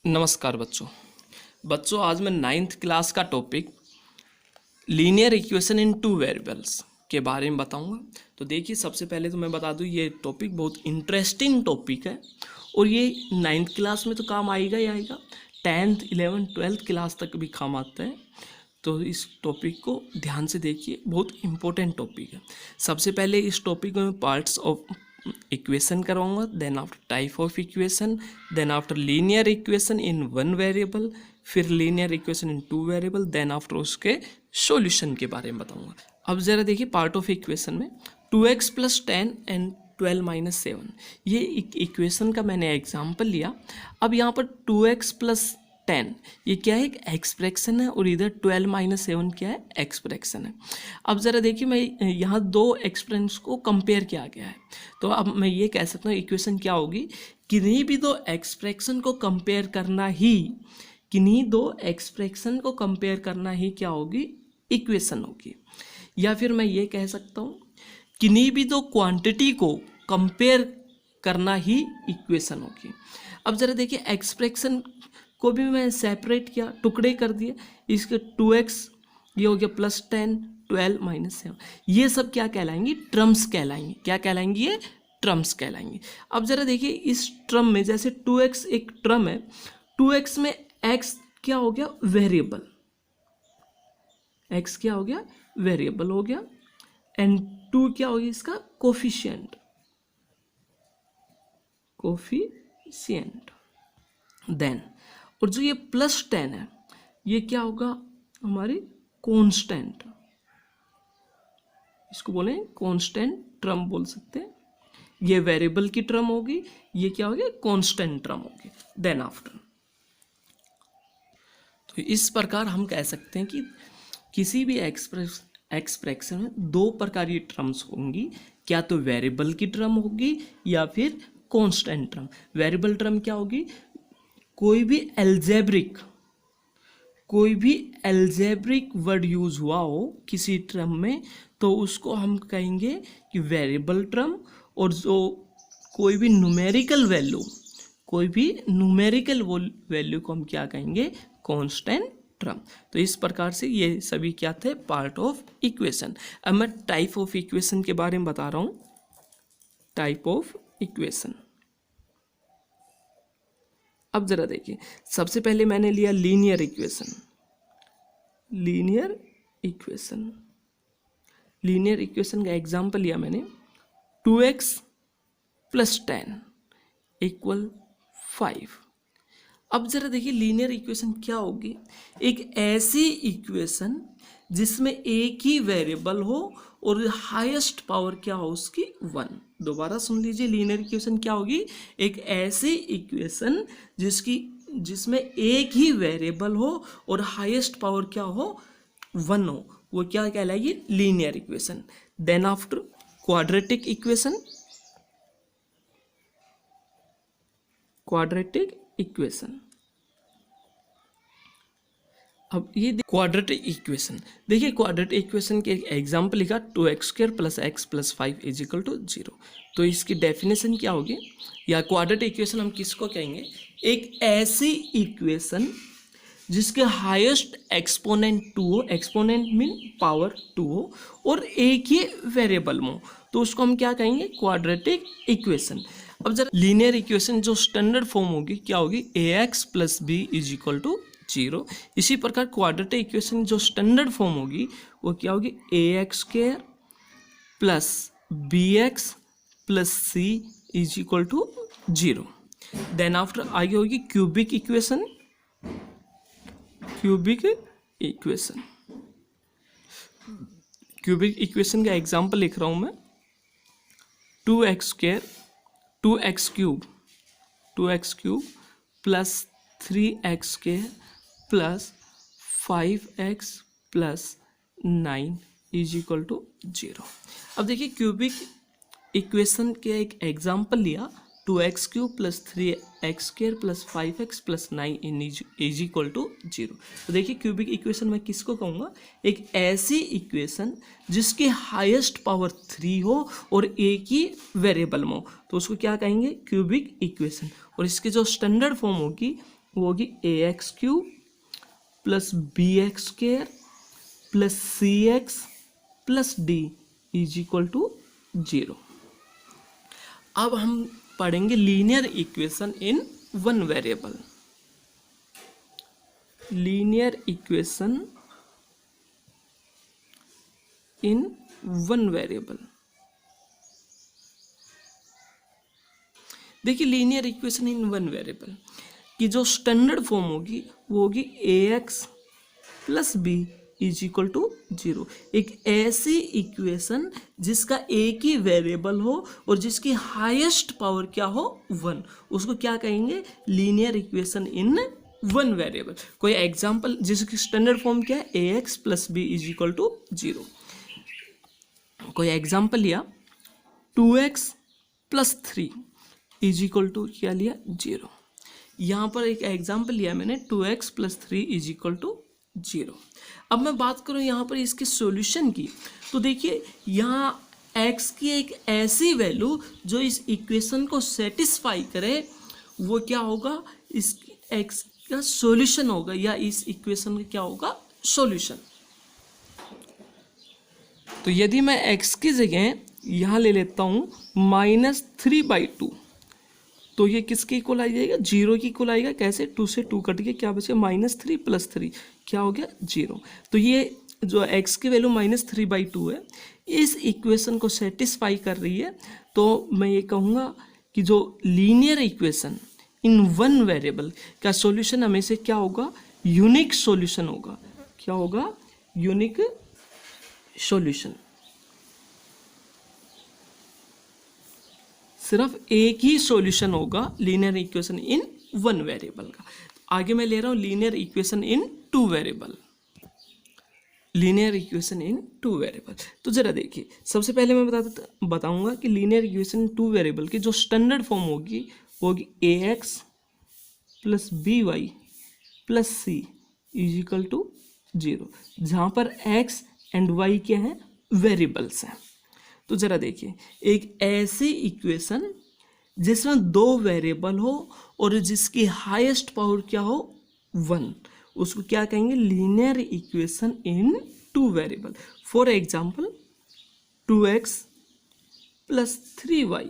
नमस्कार बच्चों आज मैं 9th क्लास का topic linear equation in two variables के बारे में बताऊंगा। तो देखिए, सबसे पहले तो मैं बता दूं ये टॉपिक बहुत इंटरेस्टिंग टॉपिक है और ये 9th क्लास में तो काम आएगा ही आएगा, 10th 11th 12th क्लास तक भी काम आता है। तो इस टॉपिक को ध्यान से देखिए, बहुत इंपॉर्टेंट टॉपिक है। सबसे पहले इस टॉपिक में पार्ट्स ऑफ इक्वेशन करवाऊंगा, then after type of equation, then after linear equation in one variable, फिर linear equation in two variable, then after उसके सॉल्यूशन के बारे में बताऊंगा। अब जरा देखिए पार्ट ऑफ इक्वेशन में 2x + 10 एंड 12 - 7 ये इक्वेशन का मैंने एग्जाम्पल लिया। अब यहाँ पर 2x + 10 ये क्या है, एक एक्सप्रेशन है, और इधर 12 - 7 क्या है, एक्सप्रेशन है। अब ज़रा देखिए, मैं यहाँ दो एक्सप्रेशन को कंपेयर किया गया है। तो अब मैं ये कह सकता हूँ इक्वेशन क्या होगी, किन्हीं भी दो एक्सप्रेशन को कंपेयर करना ही, किन्हीं दो एक्सप्रेशन को कंपेयर करना ही क्या होगी, इक्वेशन होगी। या फिर मैं ये कह सकता हूँ किन्हीं भी दो क्वांटिटी को कंपेयर करना ही इक्वेशन होगी। अब ज़रा देखिए, एक्सप्रेशन को भी मैं सेपरेट किया, टुकड़े कर दिए। इसके 2x ये हो गया +10 12 - 7, ये सब क्या कहलाएंगी, टर्म्स कहलाएंगी। क्या कहलाएंगी, ये टर्म्स कहलाएंगी। अब ज़रा देखिए, इस टर्म में जैसे 2x एक टर्म है, 2x में x क्या हो गया, वेरिएबल, x क्या हो गया, वेरिएबल हो गया, एंड 2 क्या हो गया, इसका कोफिशिएंट, देन और जो ये +10 है ये क्या होगा, हमारी कांस्टेंट, इसको बोले कांस्टेंट टर्म बोल सकते हैं। ये वेरिएबल की टर्म होगी, ये क्या होगी, कांस्टेंट टर्म होगी। देन आफ्टर, तो इस प्रकार हम कह सकते हैं कि किसी भी एक्सप्रेशन में दो प्रकार की टर्म्स होंगी, क्या तो वेरिएबल की टर्म होगी या फिर कांस्टेंट टर्म। वेरिएबल टर्म क्या होगी, कोई भी एल्जेब्रिक वर्ड यूज हुआ हो किसी टर्म में, तो उसको हम कहेंगे कि वेरिएबल टर्म। और जो कोई भी न्यूमेरिकल वैल्यू को हम क्या कहेंगे, कांस्टेंट टर्म। तो इस प्रकार से ये सभी क्या थे, पार्ट ऑफ इक्वेशन। अब मैं टाइप ऑफ इक्वेशन के बारे में बता रहा हूँ। टाइप ऑफ इक्वेशन, अब जरा देखिए, सबसे पहले मैंने लिया लीनियर इक्वेशन का एग्जांपल लिया मैंने, 2x + 10 = 5। अब जरा देखिए, लीनियर इक्वेशन क्या होगी, एक ऐसी इक्वेशन जिसमें एक ही वेरिएबल हो और हाईएस्ट पावर क्या हो उसकी 1। दोबारा सुन लीजिए, लीनियर इक्वेशन क्या होगी, एक ऐसी इक्वेशन जिसमें एक ही वेरिएबल हो और हाईएस्ट पावर क्या हो, 1 हो, वो क्या कहलाएगी, linear equation. Then after quadratic equation. अब ये क्वाड्रेटिक इक्वेशन देखिए, क्वाड्रेटिक इक्वेशन के एग्जाम्पल लिखा, 2x² + x + 5 = 0। तो इसकी डेफिनेशन क्या होगी, या क्वाड्रेटिक इक्वेशन हम किसको कहेंगे, एक ऐसी इक्वेशन जिसके हाईएस्ट एक्सपोनेंट 2 हो, एक्सपोनेंट मीन पावर 2 हो, और एक ही वेरिएबल में हो, तो उसको हम क्या कहेंगे, क्वाड्रेटिक इक्वेशन। अब जरा लीनियर इक्वेशन जो स्टैंडर्ड फॉर्म होगी क्या होगी, ax + b = 0। इसी प्रकार क्वाड्रेटिक इक्वेशन जो स्टैंडर्ड फॉर्म होगी वो क्या होगी, ax² + bx + c = 0। Then after आगे होगी क्यूबिक इक्वेशन का एग्जांपल लिख रहा हूं मैं, 2x² + 3x² + 5x + 9 = 0। अब देखिए, क्यूबिक इक्वेशन के एक एग्जांपल लिया, 2x³ + 3x² + 5x + 9 = 0। तो देखिए, क्यूबिक इक्वेशन मैं किसको कहूँगा, एक ऐसी इक्वेशन जिसकी हाईएस्ट पावर 3 हो और एक ही वेरिएबल में हो, तो उसको क्या कहेंगे, क्यूबिक इक्वेशन। और इसकी जो स्टैंडर्ड फॉर्म होगी वो होगी ax³ plus bx² plus cx plus d is equal to 0। अब हम पढ़ेंगे linear equation in one variable. Linear equation in one variable. देखिए linear equation in one variable की जो स्टैंडर्ड फॉर्म होगी वो होगी ax plus B is equal to 0। एक ऐसी इक्वेशन जिसका एक ही वेरिएबल हो और जिसकी हाईएस्ट पावर क्या हो 1, उसको क्या कहेंगे? Linear equation in one variable. कोई एग्जांपल जिसकी स्टैंडर्ड फॉर्म क्या है? ax plus B is equal to 0। कोई एग्जांपल लिया 2x plus 3 is equal to क्या लिया? 0। यहाँ पर एक एग्जांपल लिया मैंने 2x plus 3 is equal to 0। अब मैं बात करूँ यहाँ पर इसके सॉल्यूशन की, तो देखिए यहाँ x की एक ऐसी वैल्यू जो इस इक्वेशन को सेटिस्फाई करे वो क्या होगा? इस x का सॉल्यूशन होगा, या इस इक्वेशन का क्या होगा? सॉल्यूशन। तो यदि मैं x की जगह यहाँ ले लेता हूँ -3/2, तो ये किसके इक्वल आ जाएगा? 0 की इक्वल आएगा। कैसे? 2 से 2 कट के क्या बचेगा? -3 प्लस 3 क्या हो गया? 0। तो ये जो x की वैल्यू -3/2 है इस इक्वेशन को सेटिस्फाई कर रही है। तो मैं ये कहूँगा कि जो linear equation in one variable का सॉल्यूशन हमेशा क्या होगा? यूनिक सॉल्यूशन होगा। क्या होगा? Unique solution. सिर्फ एक ही सॉल्यूशन होगा linear equation in one variable का। आगे मैं ले रहा हूँ linear equation in two variable. Linear equation in two variable, तो जरा देखिए, सबसे पहले मैं बताऊंगा कि linear equation in two variable की जो स्टैंडर्ड फॉर्म होगी वो होगी ax plus by plus c is equal to 0, जहाँ पर x एंड y क्या हैं? वेरिएबल्स हैं। तो जरा देखिए, एक ऐसी इक्वेशन जिसमें दो वेरिएबल हो और जिसकी हाईएस्ट पावर क्या हो? 1, उसको क्या कहेंगे? Linear equation in two variable. For example 2x plus 3y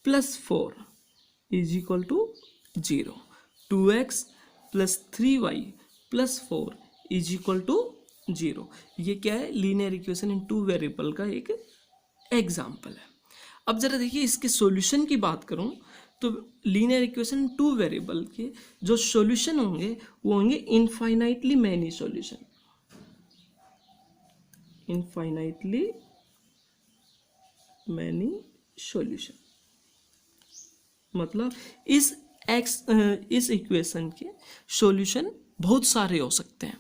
plus 4 is equal to 0। 2x plus 3y plus 4 is equal to 0। ये क्या है? Linear equation in two variable का एक एग्जाम्पल है। अब जरा देखिए, इसके सॉल्यूशन की बात करूं तो लीनियर इक्वेशन टू वेरिएबल के जो सॉल्यूशन होंगे वो होंगे infinitely many solution. Infinitely many solution मतलब इस इक्वेशन के सॉल्यूशन बहुत सारे हो सकते हैं।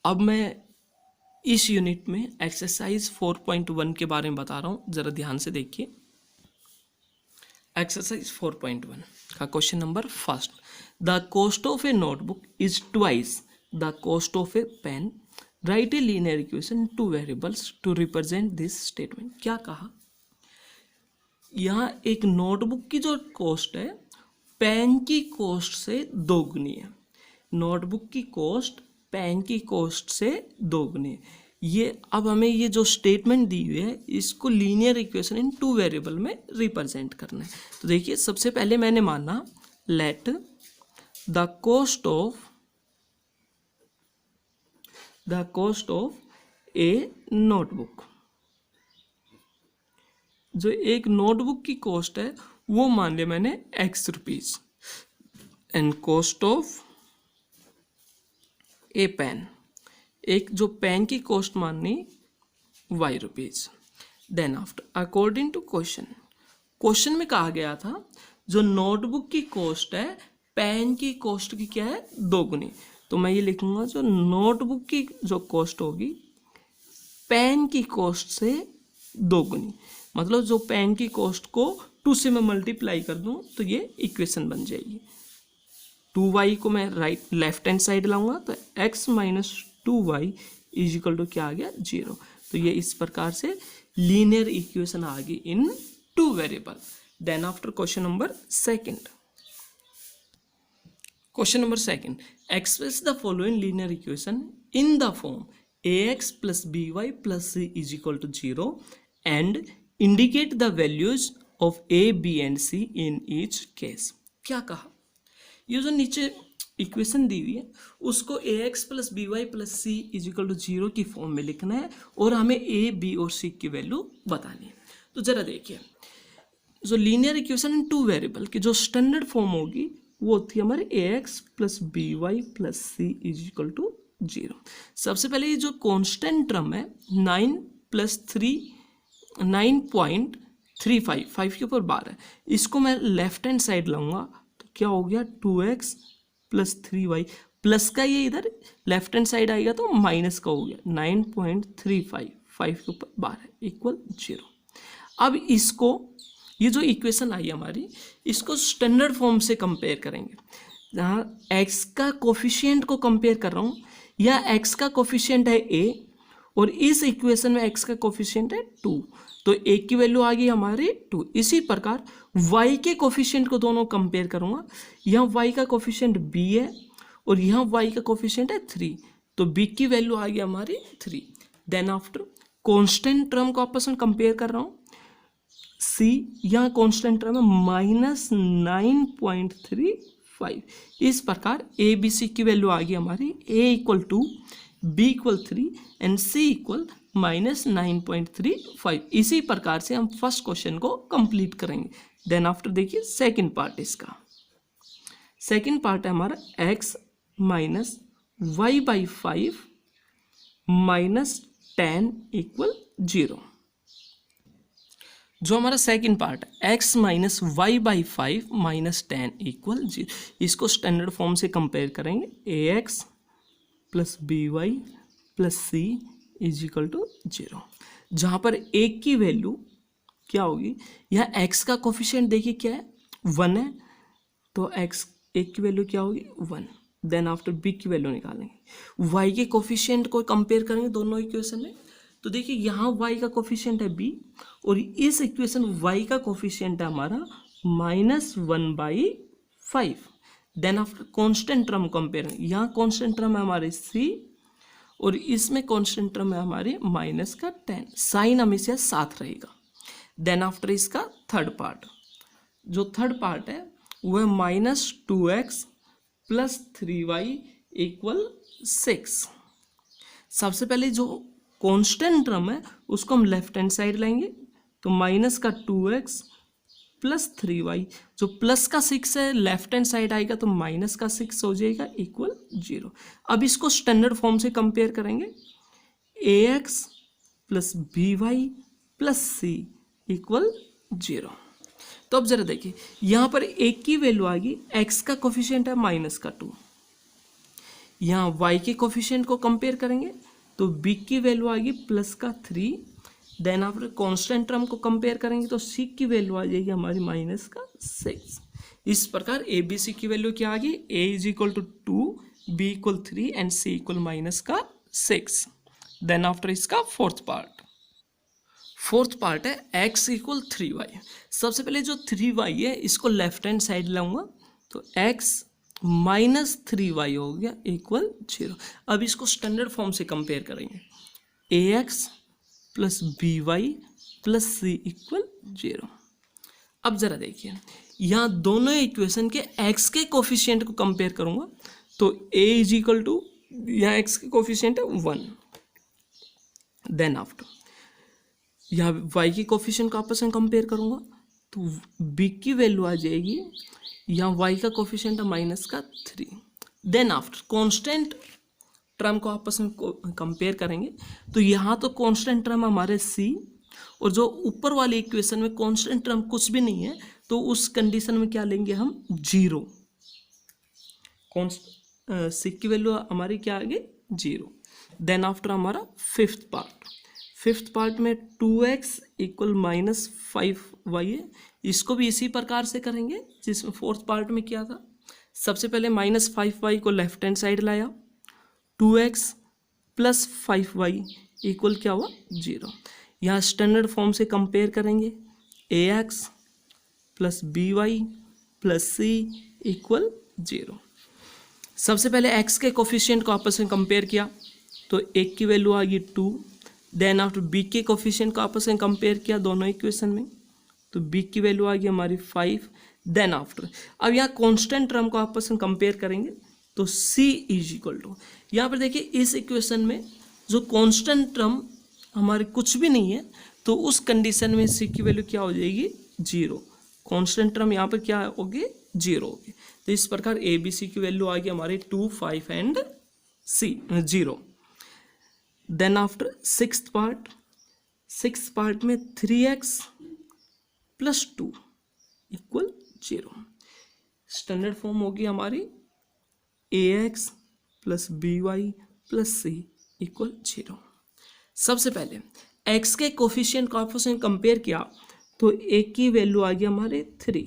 अब मैं इस यूनिट में एक्सरसाइज 4.1 के बारे में बता रहा हूँ, जरा ध्यान से देखिए। एक्सरसाइज 4.1 का question number first, the cost of a notebook is twice the cost of a pen, write a linear equation two variables to represent this statement. क्या कहा? यहाँ एक नोटबुक की जो कॉस्ट है पेन की कॉस्ट से दोगुनी है। नोटबुक की कॉस्ट पेन की कॉस्ट से दोगुनी। ये अब हमें ये जो स्टेटमेंट दी हुई है इसको linear equation in two variable में रिप्रेजेंट करना है। तो देखिए, सबसे पहले मैंने माना let the cost of a notebook, जो एक नोटबुक की कॉस्ट है वो मान लिया मैंने x rupees, and cost of a pen, एक जो पेन की कॉस्ट माननी y rupees. Then after according to question में कहा गया था जो नोटबुक की कॉस्ट है पेन की कॉस्ट की क्या है? दोगुनी। तो मैं ये लिखूंगा जो नोटबुक की जो कॉस्ट होगी पेन की कॉस्ट से दोगुनी, मतलब जो पेन की कॉस्ट को 2 से मैं मल्टीप्लाई कर दूं तो ये इक्वेशन बन जाएगी। 2y को मैं लेफ्ट हैंड साइड लाऊंगा तो x minus 2y is equal to क्या आ गया? 0। तो ये इस प्रकार से लीनियर इक्वेशन आ गई in two variable. Then after question number second, question number second, express the following linear equation in the form ax plus b y plus c is equal to 0 and indicate the values of a b and c in each case. क्या कहा, ये जो नीचे equation दी हुई है उसको a x plus b y plus c is equal to 0 की form में लिखना है और हमें ए बी और सी की वैल्यू बतानी है। तो जरा देखिए, जो linear equation in two variable की जो स्टैंडर्ड फॉर्म होगी वो होती है हमारे a x plus b y plus c is equal to 0। सबसे पहले ये जो कॉन्स्टेंट टर्म है 9 प्लस 3 9.35 5 के ऊपर 12, इसको मैं लेफ्ट हैंड साइड लाऊंगा तो क्या हो गया 2x प्लस 3y, प्लस का ये इधर लेफ्ट हैंड साइड आएगा तो माइनस का हो गया 9.35 5 के ऊपर 12 इक्वल 0। अब इसको, ये जो इक्वेशन आई हमारी, इसको स्टैंडर्ड फॉर्म से कंपेयर करेंगे, जहाँ x का कोफिशिएंट को कंपेयर कर रहा हूँ, या x का कोफिशिएंट है a और इस इक्वेशन में x का कोफिशिएंट है 2, तो a की वैल्यू आ गई हमारी 2। इसी प्रकार y के कोफिशिएंट को दोनों कंपेयर करूँगा, यहाँ y का कोफिशिएंट b है और यहाँ y का कोफिशिएंट है 3, तो b की वैल्यू आ गई हमारी 3। देन आफ्टर कॉन्स्टेंट टर्म को आपस में कंपेयर कर रहा हूँ, c यहाँ कॉन्स्टेंट टर्म है माइनस 9.35। इस प्रकार ए बी सी की वैल्यू आ गई हमारी a equal 2, b equal 3 and c equal minus 9.35। इसी प्रकार से हम फर्स्ट क्वेश्चन को कंप्लीट करेंगे। देन आफ्टर देखिए सेकंड पार्ट, इसका सेकंड पार्ट है हमारा x minus y by 5 minus 10 equal 0। जो हमारा सेकंड पार्ट है x minus y by 5 minus 10 equal 0, इसको स्टैंडर्ड फॉर्म से कंपेयर करेंगे, a x plus b y plus c is equal to 0, जहाँ पर a की वैल्यू क्या होगी, यहाँ x का कोफिशिएंट देखिए क्या है 1 है, तो x a की वैल्यू क्या होगी 1। देन आफ्टर b की वैल्यू निकालेंगे, y के कोफिशिएंट को कंपेयर करेंगे दोनों इक्वेशन में, तो देखिए यहाँ y का कोफिशिएंट है b और इस इक्वेशन y का कोफिशिएंट है हमारा -1/5। Then after constant term compare, यहाँ कांस्टेंट टर्म है हमारे c और इसमें कांस्टेंट टर्म है हमारे माइनस का 10, साइन हमेशा साथ रहेगा। देन आफ्टर इसका थर्ड पार्ट, जो थर्ड पार्ट है वो है -2x प्लस 3y इक्वल 6। सबसे पहले जो कांस्टेंट टर्म है उसको हम लेफ्ट हैंड साइड लाएंगे, तो माइनस का 2x प्लस 3y, जो प्लस का 6 है लेफ्ट हैंड साइड आएगा तो माइनस का 6 हो जाएगा इक्वल 0। अब इसको स्टैंडर्ड फॉर्म से कंपेयर करेंगे, ax plus b y plus c equal 0। तो अब जरा देखिए, यहाँ पर a की वैल्यू आ गई, x का कोफिशिएंट है माइनस का 2, यहाँ y के कोफिशिएंट को कंपेयर करेंगे तो b की वैल्यू आ गई प्लस का 3। देन आफ्टर कांस्टेंट टर्म को कंपेयर करेंगे तो c की वैल्यू आ जाएगी हमारी माइनस का 6। इस प्रकार ए बी सी की वैल्यू क्या आ गई, a is equal to 2, b equal 3 and c equal minus का 6। देन आफ्टर इसका फोर्थ पार्ट है x इक्वल 3y। सबसे पहले जो 3y है इसको लेफ्ट हैंड साइड लाऊंगा, तो x माइनस 3y हो गया इक्वल 0। अब इसको स्टैंडर्ड फॉर्म से कंपेयर करेंगे, ax plus b y plus c equal 0। अब जरा देखिए, यहाँ दोनों इक्वेशन के x के कोफिशिएंट को कंपेयर करूँगा, तो a इज इक्वल टू, यहाँ x के कोफिशिएंट है 1। देन आफ्टर यहाँ y के कोफिशिएंट को आपस में कंपेयर करूँगा, तो b की वैल्यू आ जाएगी, यहाँ y का कोफिशिएंट है माइनस का 3। देन आफ्टर कांस्टेंट टर्म को आपस में कंपेयर करेंगे, तो यहाँ तो कांस्टेंट टर्म हमारे c और जो ऊपर वाली इक्वेशन में कांस्टेंट टर्म कुछ भी नहीं है, तो उस कंडीशन में क्या लेंगे हम 0। c की वैल्यू हमारी क्या आ गई 0। देन आफ्टर हमारा फिफ्थ पार्ट में 2x इक्वल माइनस 5y है, इसको भी इसी प्रकार से करेंगे जिसमें फोर्थ पार्ट में क्या था। सबसे पहले -5y को लेफ्ट हैंड साइड लाया, 2x प्लस 5y इक्वल क्या हुआ 0। यहाँ स्टैंडर्ड फॉर्म से कंपेयर करेंगे, ax plus by plus c equal 0। सबसे पहले x के कोफिशिएंट को आपस में कंपेयर किया तो एक की वैल्यू आ गई 2। देन आफ्टर b के कोफिशिएंट को आपस में कंपेयर किया दोनों इक्वेशन में तो b की वैल्यू आ गई हमारी 5। देन आफ्टर अब यहाँ कांस्टेंट टर्म को आपस में कंपेयर करेंगे तो c इज इक्वल टू, यहाँ पर देखिए इस इक्वेशन में जो कांस्टेंट टर्म हमारे कुछ भी नहीं है तो उस कंडीशन में c की वैल्यू क्या हो जाएगी 0। कांस्टेंट टर्म यहाँ पर क्या होगी 0 होगी। तो इस प्रकार ए बी सी की वैल्यू आ गई हमारी 2, 5 and C 0। Then after sixth part में 3x plus 2 equal 0। Standard form होगी हमारी ax plus by plus c equal 0। सबसे पहले x के कोफिशिएंट को आपस में कंपेयर किया तो a की वैल्यू आ गई हमारे 3।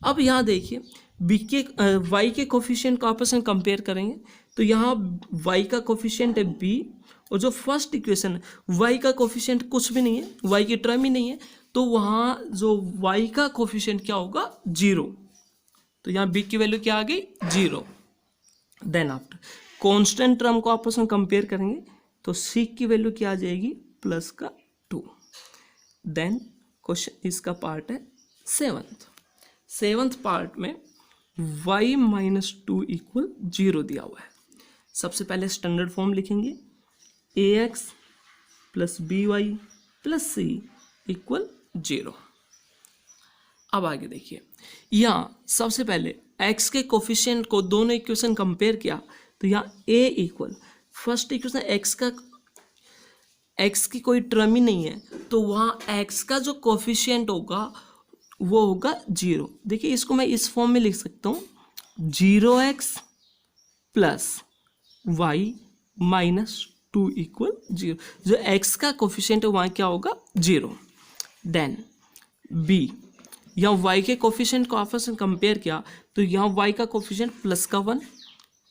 अब यहाँ देखिए y के कोफिशिएंट को आपस में कंपेयर करेंगे तो यहाँ y का कोफिशिएंट है b और जो फर्स्ट इक्वेशन है y का कोफिशिएंट कुछ भी नहीं है, y की टर्म ही नहीं है तो वहाँ जो y का कोफिशिएंट क्या होगा 0। तो यहाँ b की वैल्यू क्या आ गई 0। देन आफ्टर कांस्टेंट टर्म को आपस में कंपेयर करेंगे तो c की वैल्यू क्या आ जाएगी प्लस का 2। देन क्वेश्चन इसका पार्ट है सेवंथ पार्ट में y माइनस 2 इक्वल 0 दिया हुआ है। सबसे पहले स्टैंडर्ड फॉर्म लिखेंगे ax plus by plus c equal 0। अब आगे देखिए यहाँ सबसे पहले x के कोफिशिएंट को दोनों इक्वेशन कंपेयर किया तो यहाँ a equal first equation x की कोई टर्म ही नहीं है तो वहाँ x का जो कोफिशिएंट होगा वो होगा 0। देखिए इसको मैं इस फॉर्म में लिख सकता हूँ 0x plus y minus 2 equal 0। जो x का कोफिशिएंट है वहाँ क्या होगा 0। देन b यहाँ y के कोफिशिएंट को आपस में कंपेयर किया तो यहाँ y का कोफिशिएंट प्लस का 1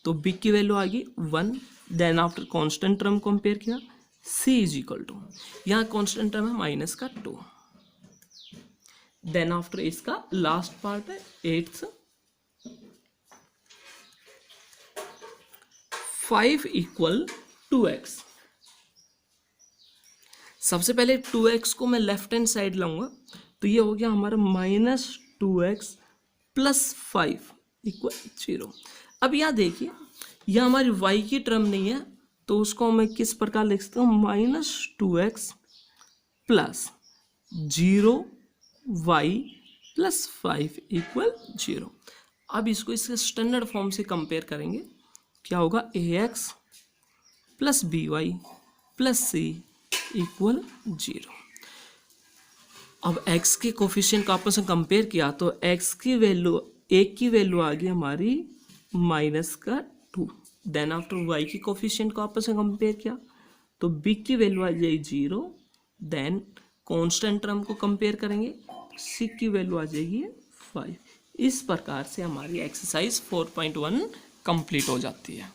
तो b की वैल्यू आ गई 1। Then after constant term compare किया c इज इक्वल टू, यहाँ कांस्टेंट टर्म है माइनस का 2। देन आफ्टर इसका लास्ट पार्ट है 8th 5 इक्वल 2x। सबसे पहले 2x को मैं लेफ्ट हैंड साइड लाऊंगा तो ये हो गया हमारा माइनस 2x प्लस 5 इक्वल 0। अब यहाँ देखिए यह हमारी y की टर्म नहीं है तो उसको मैं किस प्रकार लिख सकता हूँ minus 2x plus 0y plus 5 equal 0। अब इसको इसके स्टैंडर्ड फॉर्म से कंपेयर करेंगे क्या होगा ax plus by plus c equal 0। अब x के कोफिशिएंट को आपस में कंपेयर किया तो x की वैल्यू एक की वैल्यू आ गई हमारी माइनस का 2। देन आफ्टर y की कोफिशिएंट को आपस में कंपेयर किया तो b की वैल्यू आ जाएगी 0। देन कांस्टेंट टर्म को कंपेयर करेंगे तो c की वैल्यू आ जाएगी 5। इस प्रकार से हमारी एक्सरसाइज 4.1 कंप्लीट हो जाती है।